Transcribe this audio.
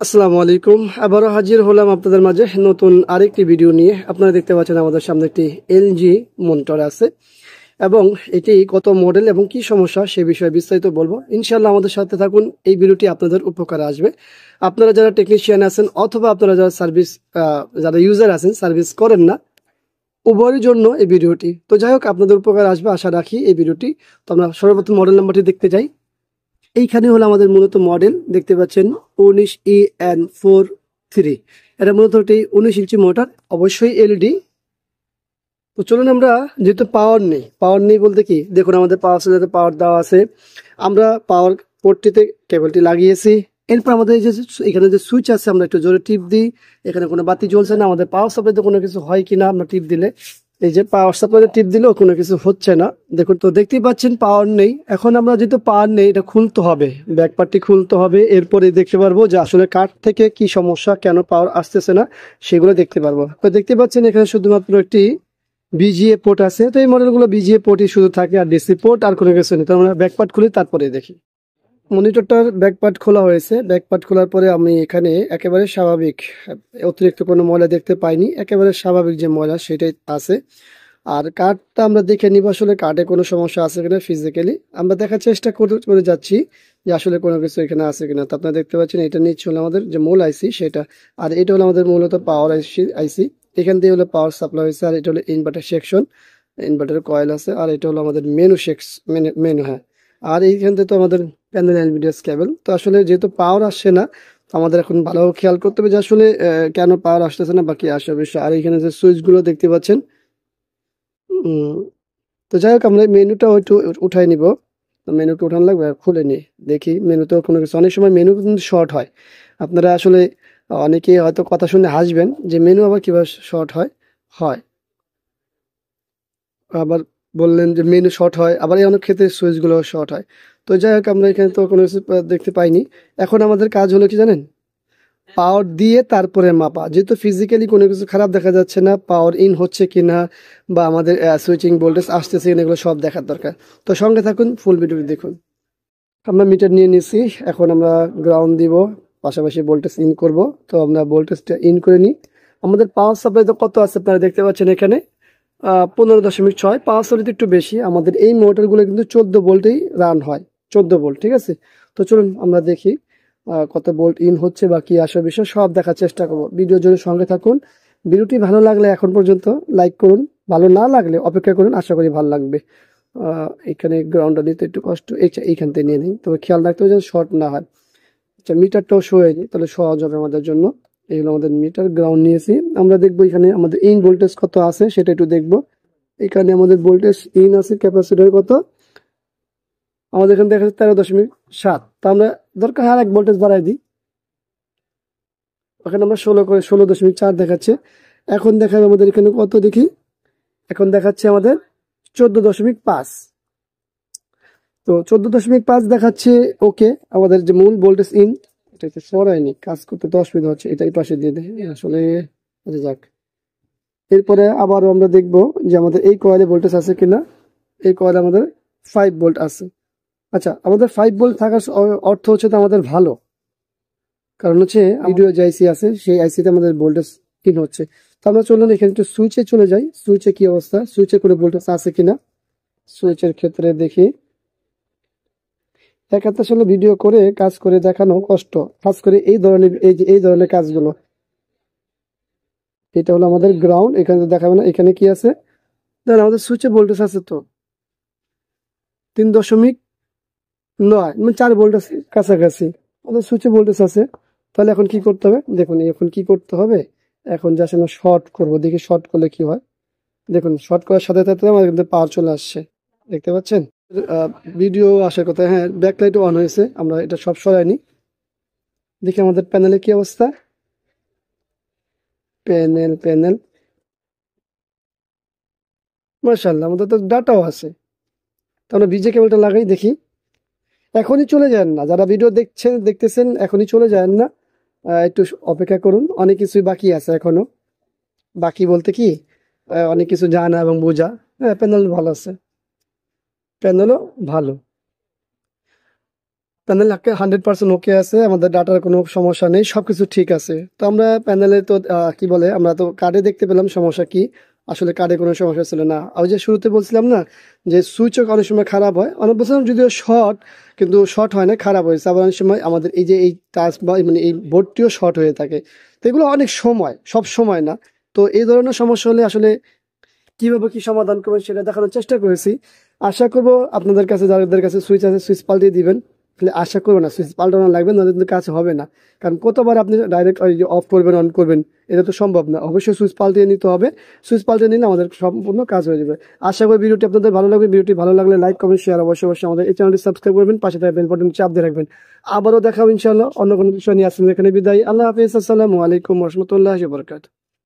আসসালামু আলাইকুম। আবারও হাজির হলাম আপনাদের মাঝে নতুন আরেকটি ভিডিও নিয়ে। আপনারা দেখতে পাচ্ছেন আমাদের সামনে একটি এলজি মনিটর আছে এবং এটি কত মডেল এবং কি সমস্যা সে বিষয়ে বিস্তারিত বলবো। ইনশাআল্লাহ আমাদের সাথে থাকুন, এই ভিডিওটি আপনাদের উপকারে আসবে। আপনারা যারা টেকনিশিয়ান আছেন অথবা আপনারা যারা যারা ইউজার আছেন, সার্ভিস করেন না, উভয়ের জন্য এই ভিডিওটি। তো যাই হোক, আপনাদের উপকার আসবে আশা রাখি এই ভিডিওটি। তো আমরা সর্বপ্রথম মডেল নাম্বারটি দেখতে যাই। এইখানে হলো আমাদের মূলত মডেল, দেখতে পাচ্ছেন 19EN43। এটা মূলত একটি 19 ইঞ্চি মোটর, অবশ্যই এলইডি। তো চলুন আমরা, যেহেতু পাওয়ার নেই বলতে কি, দেখুন আমাদের পাওয়ার সাপ্লাইতে পাওয়ার দেওয়া আছে, আমরা পাওয়ার পোর্টটিতে কেবলটি লাগিয়েছি। এরপর আমাদের এই যে এখানে যে সুইচ আছে, আমরা একটু জোরে টিপ দিই, এখানে কোনো বাতি জ্বলছে না। আমাদের পাওয়ার সাপ্লাইতে কোনো কিছু হয় কিনা আমরা টিপ দিলে, এই যে পাওয়ার সাপ্লাইতে টিপ দিলেও কোনো কিছু হচ্ছে না। দেখুন, তো দেখতেই পাচ্ছেন পাওয়ার নেই। এখন আমরা যেহেতু পাওয়ার নেই, এটা খুলতে হবে, ব্যাক পার্টটি খুলতে হবে। এরপরে দেখতে পারবো যে আসলে কার্ড থেকে কি সমস্যা, কেন পাওয়ার আসতেছে না, সেগুলো দেখতে পারবো। তো দেখতে পাচ্ছেন এখানে শুধুমাত্র একটি বিজিএ পোর্ট আছে। তো এই মডেলগুলো বিজিএ পোর্টই শুধু থাকে, আর ডিসি পোর্ট আর কোনো কিছু নেই। তো আমরা ব্যাক পার্ট খুলি, তারপরে দেখি। মনিটরটার ব্যাক পার্ট খোলা হয়েছে। ব্যাক পার্ট খোলার পরে আমি এখানে একেবারে স্বাভাবিক, অতিরিক্ত কোনো ময়লা দেখতে পাইনি, একেবারে স্বাভাবিক যে ময়লা সেটাই আছে। আর কার্ডটা আমরা দেখে নিব আসলে কার্ডে কোনো সমস্যা আছে কিনা। ফিজিক্যালি আমরা দেখার চেষ্টা করে যাচ্ছি যে আসলে কোনো কিছু এখানে আছে কিনা। তো আপনারা দেখতে পাচ্ছেন এটা নিচ্ছে হলো আমাদের যে মূল আইসি সেটা, আর এটা হলো আমাদের মূলত পাওয়ার আইসি। এখান দিয়ে হলো পাওয়ার সাপ্লাই হয়েছে, আর এটা হলো ইনভার্টার সেকশন, ইনভার্টারের কয়েল আছে, আর এটা হলো আমাদের মেনু। হ্যাঁ, আর এইখান থেকে তো আমাদের প্যানেল এলভিডিএস কেবল। তো আসলে যেহেতু পাওয়ার আসছে না, আমাদের এখন ভালো খেয়াল করতে হবে যে আসলে কেন পাওয়ার আসতেছে না বা কি আসে বিষয়। আর এখানে যে সুইচগুলো দেখতে পাচ্ছেন, তো যাই হোক আমরা মেনুটা একটু উঠাই নিব। মেনুকে উঠানো লাগবে, খুলে নিই দেখি মেনুতেও কোনো কিছু। অনেক সময় মেনু কিন্তু শর্ট হয়। আপনারা আসলে অনেকেই হয়তো কথা শুনে হাসবেন যে মেনু আবার কিভাবে শর্ট হয়। হয় আবার বললেন যে মেনু শর্ট হয়, আবার এই অনেক ক্ষেত্রে সুইচগুলো শর্ট হয়। তো যাই হোক, আমরা এখানে তো কোনো কিছু দেখতে পাইনি। এখন আমাদের কাজ হলো কি জানেন, পাওয়ার দিয়ে তারপরে মাপা। যেহেতু ফিজিক্যালি কোনো কিছু খারাপ দেখা যাচ্ছে না, পাওয়ার ইন হচ্ছে কিনা বা আমাদের সুইচিং ভোল্টেজ আসতেছে কিনা, এগুলো সব দেখার দরকার। তো সঙ্গে থাকুন, ফুল ভিডিওটি দেখুন। আমরা মিটার নিয়ে নিছি, এখন আমরা গ্রাউন্ড দিব, পাশাপাশি ভোল্টেজ ইন করব। তো আমরা ভোল্টেজটা ইন করে নিই। আমাদের পাওয়ার সাপ্লাই তো কত আছে আপনারা দেখতে পাচ্ছেন এখানে, 15.6। পাওয়ার সাপ্লাই একটু বেশি। আমাদের এই মোটরগুলো কিন্তু 14 ভোল্টেই রান হয়, 14 ভোল্ট। ঠিক আছে, তো চলুন আমরা দেখি কত ভোল্ট ইন হচ্ছে বা কি আসার বিষয় সব দেখার চেষ্টা করবো। ভিডিওর জন্য সঙ্গে থাকুন। ভিডিওটি ভালো লাগলে এখন পর্যন্ত লাইক করুন, ভালো না লাগলে অপেক্ষা করুন, আশা করি ভালো লাগবে। এখানে গ্রাউন্ডটা নিতে একটু কষ্ট, এইখান থেকে নিয়ে নিই। তবে খেয়াল রাখতে হবে যেন শর্ট না হয়। আচ্ছা, মিটারটাও শো হয়ে যায়, তাহলে সহজ হবে আমাদের জন্য। এই হলো আমাদের মিটার, গ্রাউন্ড নিয়েছি। আমরা দেখবো এখানে আমাদের ইন ভোল্টেজ কত আছে সেটা একটু দেখবো। এখানে আমাদের ভোল্টেজ ইন আছে, ক্যাপাসিটর কত আমাদের এখানে দেখা যাচ্ছে 13.7। তা আমরা দরকার আর 1 ভোল্টেজ বাড়াই দিই। ওখানে আমরা 16.4 দেখাচ্ছে। এখন দেখাবে আমাদের এখানে কত দেখি, এখন দেখাচ্ছে আমাদের 14.5। তো 14.5 দেখাচ্ছে। ওকে, আমাদের যে মূল ভোল্টেজ ইন, এটা একটু সরাইনি, কাজ করতে তো অসুবিধা হচ্ছে, এটা এই পাশে দিয়ে দেয় আসলে। আচ্ছা যাক, এরপরে আবারও আমরা দেখবো যে আমাদের এই কয়েলে ভোল্টেজ আছে কিনা। এই কয়েলে আমাদের 5 ভোল্ট আছে। আচ্ছা, আমাদের 5 ভোল্ট থাকার অর্থ হচ্ছে তো আমাদের ভালো, কারণ হচ্ছে ভিডিও যে আইসি আছে সেই আইসিতে আমাদের ভোল্টেজ ইন হচ্ছে। তো আমরা চলুন এখানে একটু সুইচে চলে যাই। সুইচে কি অবস্থা, সুইচে করে ভোল্টেজ আছে কিনা। সুইচের ক্ষেত্রে দেখি, একাত্তর সালে ভিডিও করে কাজ করে দেখানো কষ্ট, কাজ করে এই ধরনের কাজগুলো। এটা হলো আমাদের গ্রাউন্ড, এখানে দেখাবে না। এখানে কি আছে দেখেন, আমাদের সুইচে ভোল্টেজ আছে তো 3.9, মানে 4 ভোল্ট আছে কাছাকাছি আমাদের সুইচে ভোল্টেজ আছে। তাহলে এখন কি করতে হবে দেখুন, এখন কি করতে হবে, এখন জাস্ট আমরা শর্ট করবো, দেখি শর্ট করলে কি হয়। দেখুন, শর্ট করার সাথে সাথে আমাদের কিন্তু পাওয়ার চলে আসছে, দেখতে পাচ্ছেন। ভিডিও আসার কথা, হ্যাঁ ব্যাকলাইটও অন হয়েছে। আমরা এটা সব সরাইনি, দেখি আমাদের প্যানেলে কি অবস্থা। প্যানেল মাশাআল্লাহ, আমাদের তো ডাটাও আছে। তো আমরা বিজে কেবলটা লাগাই দেখি। এখনই চলে যান না, যারা ভিডিও দেখতেছেন এখনই চলে যান না, একটু অপেক্ষা করুন, অনেক কিছুই বাকি আছে এখনো। বাকি বলতে কি, অনেক কিছু জানা এবং বোঝা। হ্যাঁ, প্যানেল ভালো আছে, প্যানেলও ভালো। প্যানেল 100% ওকে আছে, আমাদের ডাটার কোনো সমস্যা নেই, সবকিছু ঠিক আছে। তো আমরা প্যানেলে তো কি বলে, আমরা তো কার্ডে দেখতে পেলাম সমস্যা কি। আসলে কার্ডে কোনো সমস্যা ছিল না। ওই যে শুরুতে বলছিলাম না যে সুইচও অনেক সময় খারাপ হয়, অনেক বলছিলাম যদিও শর্ট, কিন্তু শর্ট হয় না, খারাপ হয়েছে। আবার অনেক সময় আমাদের এই যে এই টাচ বা মানে এই বোর্ডটিও শর্ট হয়ে থাকে। তো এগুলো অনেক সময়, সব সময় না। তো এই ধরনের সমস্যা হলে আসলে কিভাবে কি সমাধান করবেন সেটা দেখানোর চেষ্টা করেছি। আশা করবো আপনাদের কাছে, যাদের কাছে সুইচ আছে, সুইচ পাল্টে দিবেন। আশা করবো না সুইচ পাল্টানো লাগবে, নাহলে কিন্তু কাজ হবে না। কারণ কতবার আপনি ডাইরেক্ট অফ করবেন, অন করবেন, এটা তো সম্ভব না। অবশ্যই সুইচ পাল্টে নিতে হবে। সুইচ পাল্টে নিলে আমাদের সম্পূর্ণ কাজ হয়ে যাবে। আশা করি ভিডিওটি আপনাদের ভালো লাগবে। ভিডিওটি ভালো লাগলে লাইক, কমেন্ট, শেয়ার অবশ্যই অবশ্যই আমাদের এই চ্যানেলটি সাবস্ক্রাইব করবেন, পাশে থাকা বেল বাটন চাপ দিয়ে রাখবেন। আবারও দেখা হবে ইনশাআল্লাহ অন্য কোনো বিষয় নিয়ে। আসলে এখানে বিদায়। আল্লাহ হাফিজ। আসসালামু আলাইকুম ওয়া রাহমাতুল্লাহি ওয়া বারাকাতুহু।